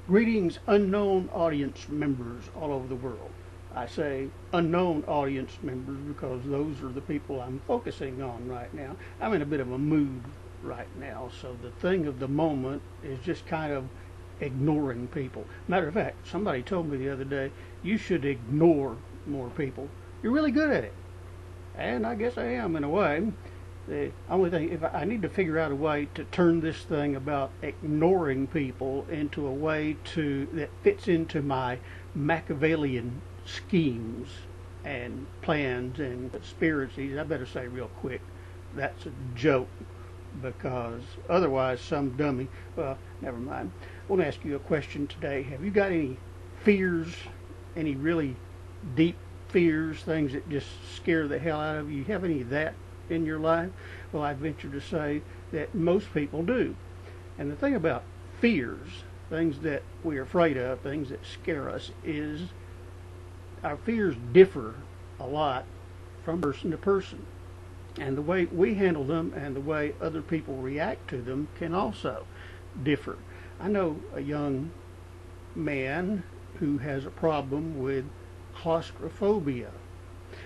Greetings, unknown audience members all over the world. I say unknown audience members because those are the people I'm focusing on right now. I'm in a bit of a mood right now, so the thing of the moment is just kind of ignoring people. Matter of fact, somebody told me the other day, you should ignore more people. You're really good at it. And I guess I am in a way. The only thing, if I need to figure out a way to turn this thing about ignoring people into a way that fits into my Machiavellian schemes and plans and conspiracies, I better say real quick, that's a joke, because otherwise some dummy, well, never mind. I want to ask you a question today. Have you got any fears, any really deep fears, things that just scare the hell out of you? You have any of that in your life? Well, I venture to say that most people do. And the thing about fears, things that we're afraid of, things that scare us, is our fears differ a lot from person to person. And the way we handle them and the way other people react to them can also differ. I know a young man who has a problem with claustrophobia.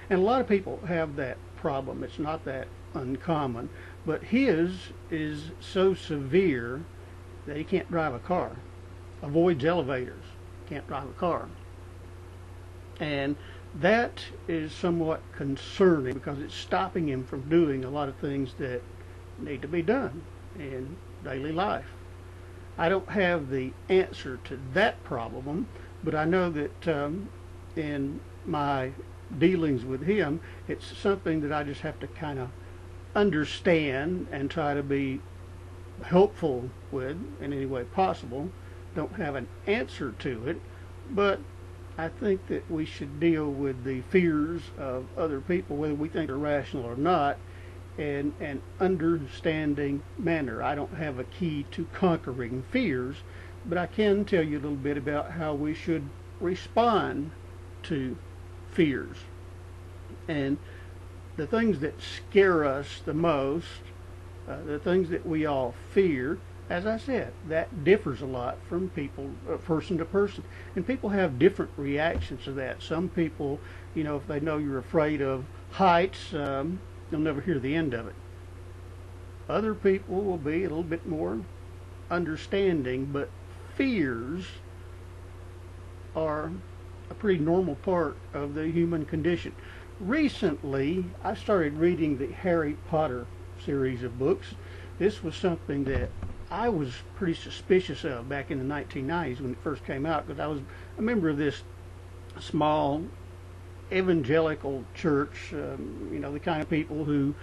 And a lot of people have that problem. It's not that uncommon, but his is so severe that he can't drive a car, avoids elevators, can't drive a car. And that is somewhat concerning because it's stopping him from doing a lot of things that need to be done in daily life. I don't have the answer to that problem, but I know that in my dealings with him, it's something that I just have to kind of understand and try to be helpful with in any way possible. Don't have an answer to it, but I think that we should deal with the fears of other people, whether we think they're rational or not, in an understanding manner. I don't have a key to conquering fears, but I can tell you a little bit about how we should respond to fears. And the things that scare us the most, the things that we all fear, as I said, that differs a lot from people, person to person. And people have different reactions to that. Some people, if they know you're afraid of heights, you'll never hear the end of it. Other people will be a little bit more understanding, but fears are a pretty normal part of the human condition. Recently, I started reading the Harry Potter series of books. This was something that I was pretty suspicious of back in the 1990s when it first came out, because I was a member of this small evangelical church, the kind of people who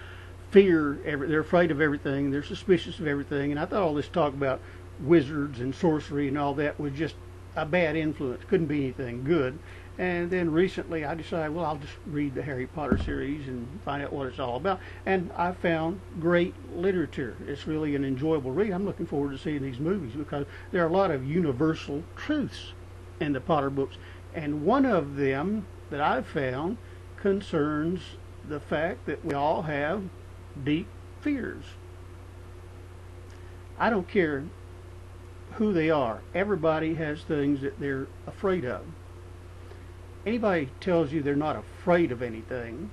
they're afraid of everything, they're suspicious of everything, and I thought all this talk about wizards and sorcery and all that was just a bad influence, couldn't be anything good. And then recently I decided, well, I'll just read the Harry Potter series and find out what it's all about. And I found great literature. It's really an enjoyable read. I'm looking forward to seeing these movies because there are a lot of universal truths in the Potter books. And one of them that I've found concerns the fact that we all have deep fears. I don't care who they are. Everybody has things that they're afraid of. Anybody tells you they're not afraid of anything,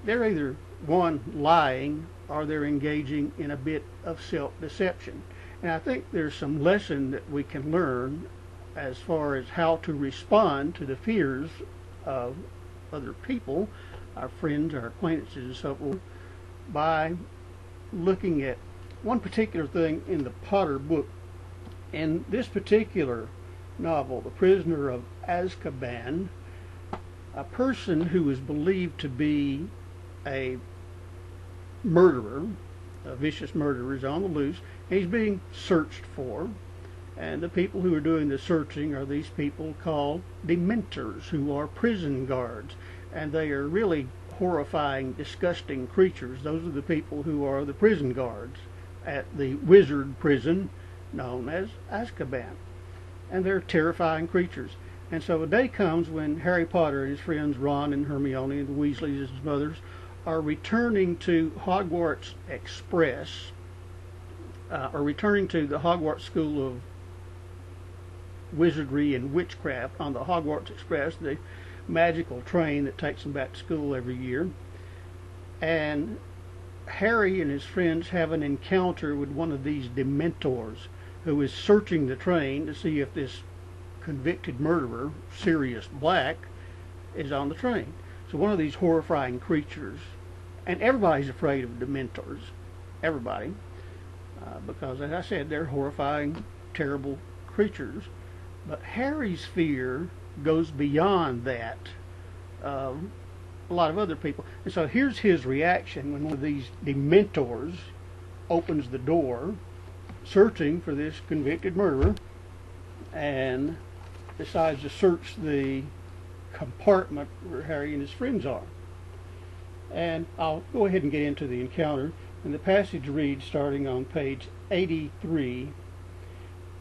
they're either, one, lying, or they're engaging in a bit of self-deception. And I think there's some lesson that we can learn as far as how to respond to the fears of other people, our friends, our acquaintances, and so forth, by looking at one particular thing in the Potter book. In this particular novel, The Prisoner of Azkaban, a person who is believed to be a murderer, a vicious murderer, is on the loose, and he's being searched for. And the people who are doing the searching are these people called Dementors, who are prison guards. And they are really horrifying, disgusting creatures. Those are the people who are the prison guards at the wizard prison known as Azkaban. And they're terrifying creatures. And so a day comes when Harry Potter and his friends Ron and Hermione and the Weasleys and his mothers are returning to Hogwarts Express, or returning to the Hogwarts School of wizardry and witchcraft on the Hogwarts Express, the magical train that takes them back to school every year. And Harry and his friends have an encounter with one of these Dementors who is searching the train to see if this convicted murderer, Sirius Black, is on the train. So one of these horrifying creatures, and everybody's afraid of Dementors, everybody, because as I said, they're horrifying, terrible creatures. But Harry's fear goes beyond that of a lot of other people. And so here's his reaction when one of these Dementors opens the door, searching for this convicted murderer, and decides to search the compartment where Harry and his friends are. And I'll go ahead and get into the encounter. And the passage reads, starting on page 83,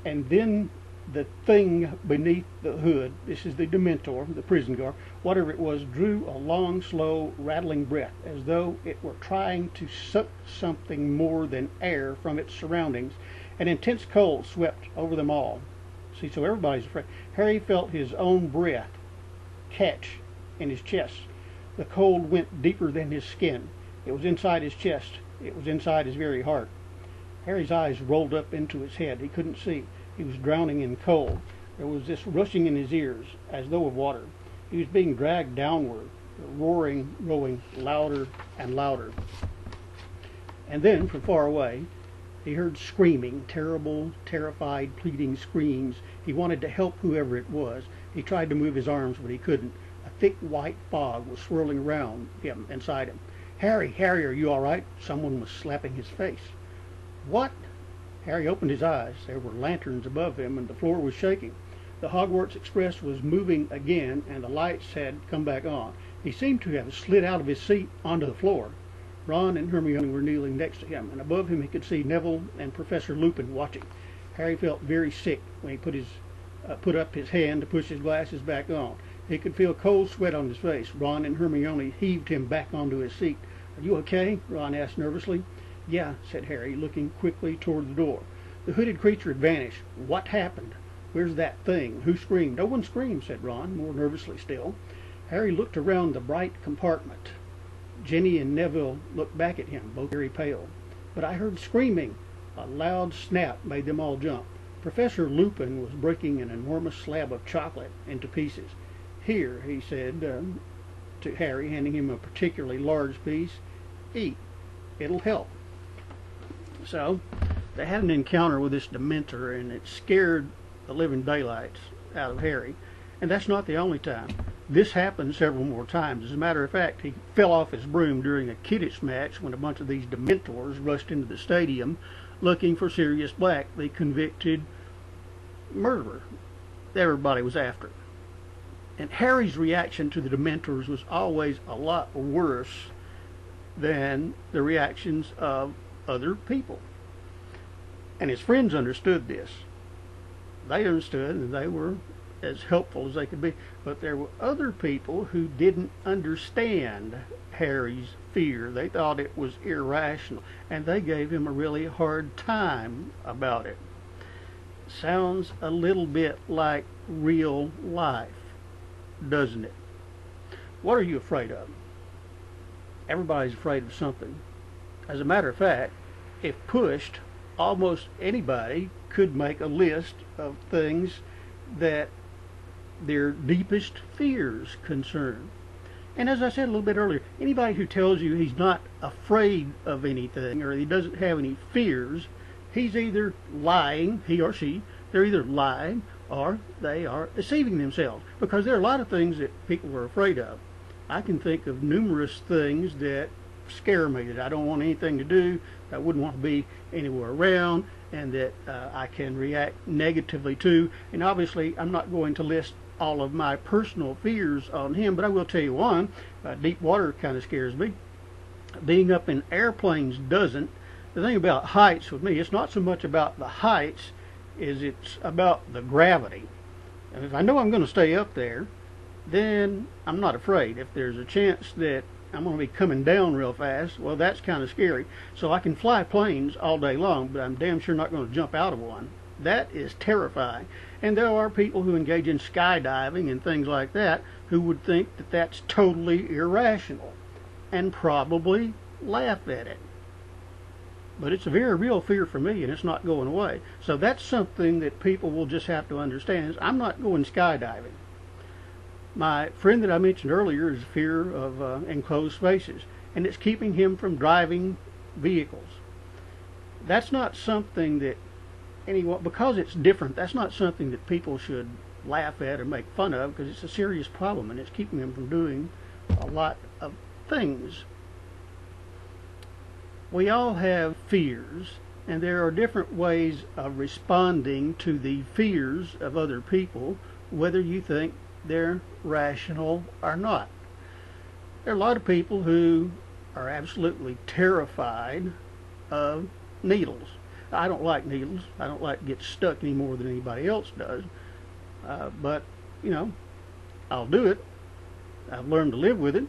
"And then the thing beneath the hood," this is the Dementor, the prison guard, "whatever it was, drew a long, slow, rattling breath, as though it were trying to suck something more than air from its surroundings. An intense cold swept over them all." See, so everybody's afraid. Harry felt his own breath catch in his chest. The cold went deeper than his skin. It was inside his chest. It was inside his very heart. Harry's eyes rolled up into his head. He couldn't see. He was drowning in cold. There was this rushing in his ears, as though of water. He was being dragged downward, the roaring growing louder and louder. And then, from far away, he heard screaming, terrible, terrified, pleading screams. He wanted to help whoever it was. He tried to move his arms, but he couldn't. A thick white fog was swirling around him, inside him. "Harry, Harry, are you all right?" Someone was slapping his face. "What?" Harry opened his eyes. There were lanterns above him, and the floor was shaking. The Hogwarts Express was moving again, and the lights had come back on. He seemed to have slid out of his seat onto the floor. Ron and Hermione were kneeling next to him, and above him he could see Neville and Professor Lupin watching. Harry felt very sick when he put up his hand to push his glasses back on. He could feel cold sweat on his face. Ron and Hermione heaved him back onto his seat. "Are you okay?" Ron asked nervously. "Yeah," said Harry, looking quickly toward the door. The hooded creature had vanished. "What happened? Where's that thing? Who screamed?" "No one screamed," said Ron, more nervously still. Harry looked around the bright compartment. Ginny and Neville looked back at him, both very pale. "But I heard screaming." A loud snap made them all jump. Professor Lupin was breaking an enormous slab of chocolate into pieces. "Here," he said to Harry, handing him a particularly large piece. "Eat. It'll help." So they had an encounter with this Dementor, and it scared the living daylights out of Harry. And that's not the only time. This happened several more times. As a matter of fact, he fell off his broom during a Quidditch match when a bunch of these Dementors rushed into the stadium looking for Sirius Black, the convicted murderer that everybody was after. And Harry's reaction to the Dementors was always a lot worse than the reactions of other people. And his friends understood this. They understood, and they were as helpful as they could be. But there were other people who didn't understand Harry's fear. They thought it was irrational, and they gave him a really hard time about it. Sounds a little bit like real life, doesn't it? What are you afraid of? Everybody's afraid of something. As a matter of fact, if pushed, almost anybody could make a list of things that their deepest fears concern. And as I said a little bit earlier, anybody who tells you he's not afraid of anything or he doesn't have any fears, he's either lying, he or she, they're either lying or they are deceiving themselves, because there are a lot of things that people are afraid of. I can think of numerous things that scare me, that I don't want anything to do, that I wouldn't want to be anywhere around, and that I can react negatively to. And obviously I'm not going to list all of my personal fears on him, but I will tell you one. Deep water kind of scares me. Being up in airplanes doesn't. The thing about heights with me, it's not so much about the heights as it's about the gravity. And if I know I'm going to stay up there, then I'm not afraid. If there's a chance that I'm going to be coming down real fast, well, that's kind of scary. So I can fly planes all day long, but I'm damn sure not going to jump out of one That is terrifying. And there are people who engage in skydiving and things like that who would think that that's totally irrational and probably laugh at it. But it's a very real fear for me, and it's not going away. So that's something that people will just have to understand. Is I'm not going skydiving. My friend that I mentioned earlier is fear of enclosed spaces, and it's keeping him from driving vehicles. That's not something that anyone, because it's different, that's not something that people should laugh at or make fun of, because it's a serious problem, and it's keeping him from doing a lot of things. We all have fears, and there are different ways of responding to the fears of other people, whether you think they're rational or not. There are a lot of people who are absolutely terrified of needles. I don't like needles. I don't like to get stuck any more than anybody else does. But, you know, I'll do it. I've learned to live with it.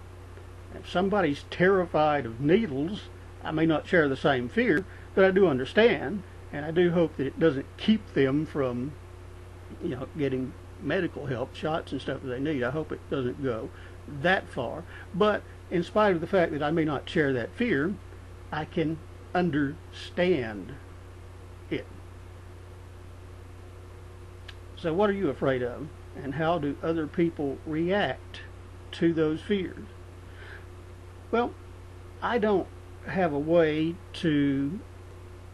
If somebody's terrified of needles, I may not share the same fear, but I do understand, and I do hope that it doesn't keep them from, getting medical help, shots and stuff that they need. I hope it doesn't go that far. But in spite of the fact that I may not share that fear, I can understand it. So what are you afraid of? And how do other people react to those fears? Well, I don't have a way to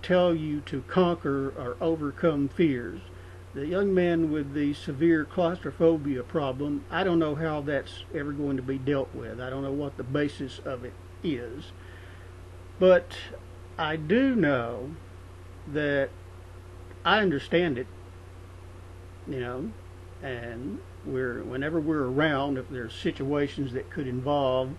tell you to conquer or overcome fears. The young man with the severe claustrophobia problem, I don't know how that's ever going to be dealt with. I don't know what the basis of it is. But I do know that I understand it, and whenever we're around, if there's situations that could involve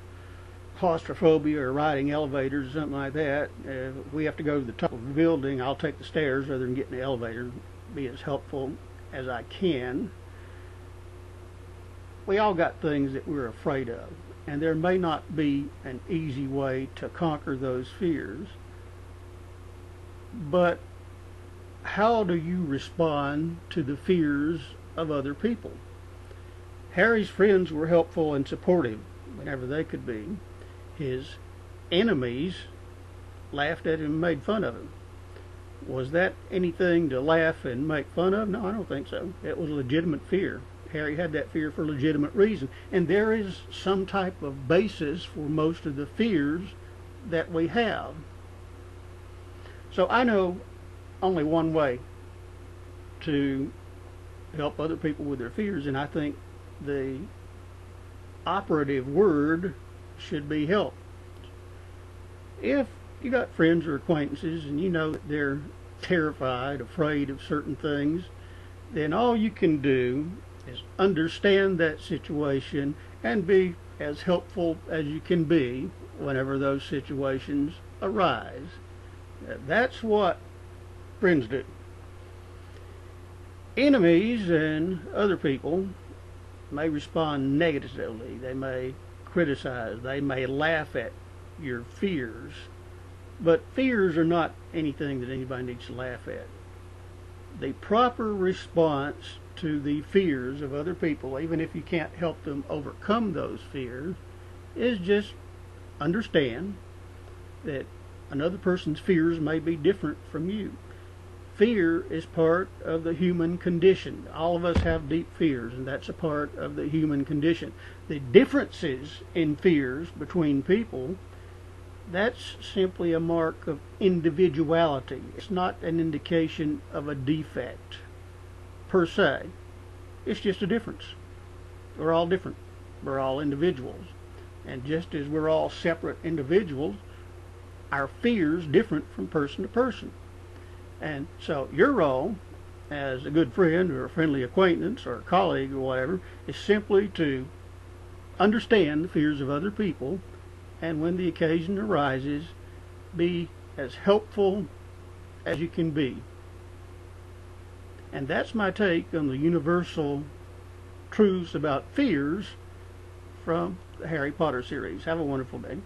claustrophobia or riding elevators or something like that, if we have to go to the top of the building, I'll take the stairs rather than get in the elevator, be as helpful as I can. We all got things that we're afraid of, and there may not be an easy way to conquer those fears, but how do you respond to the fears of other people? Harry's friends were helpful and supportive whenever they could be. His enemies laughed at him and made fun of him. Was that anything to laugh and make fun of? No, I don't think so. It was a legitimate fear. Harry had that fear for a legitimate reason. And there is some type of basis for most of the fears that we have. So I know only one way to help other people with their fears, and I think the operative word should be help. If you got friends or acquaintances and you know that they're terrified, afraid of certain things, then all you can do is understand that situation and be as helpful as you can be whenever those situations arise. That's what friends do. Enemies and other people may respond negatively. They may criticize. They may laugh at your fears. But fears are not anything that anybody needs to laugh at. The proper response to the fears of other people, even if you can't help them overcome those fears, is just understand that another person's fears may be different from you. Fear is part of the human condition. All of us have deep fears, and that's a part of the human condition. The differences in fears between people, that's simply a mark of individuality. It's not an indication of a defect, per se. It's just a difference. We're all different. We're all individuals. And just as we're all separate individuals, our fears different from person to person. And so your role as a good friend or a friendly acquaintance or a colleague or whatever is simply to understand the fears of other people, and when the occasion arises, be as helpful as you can be. And that's my take on the universal truths about fears from the Harry Potter series. Have a wonderful day.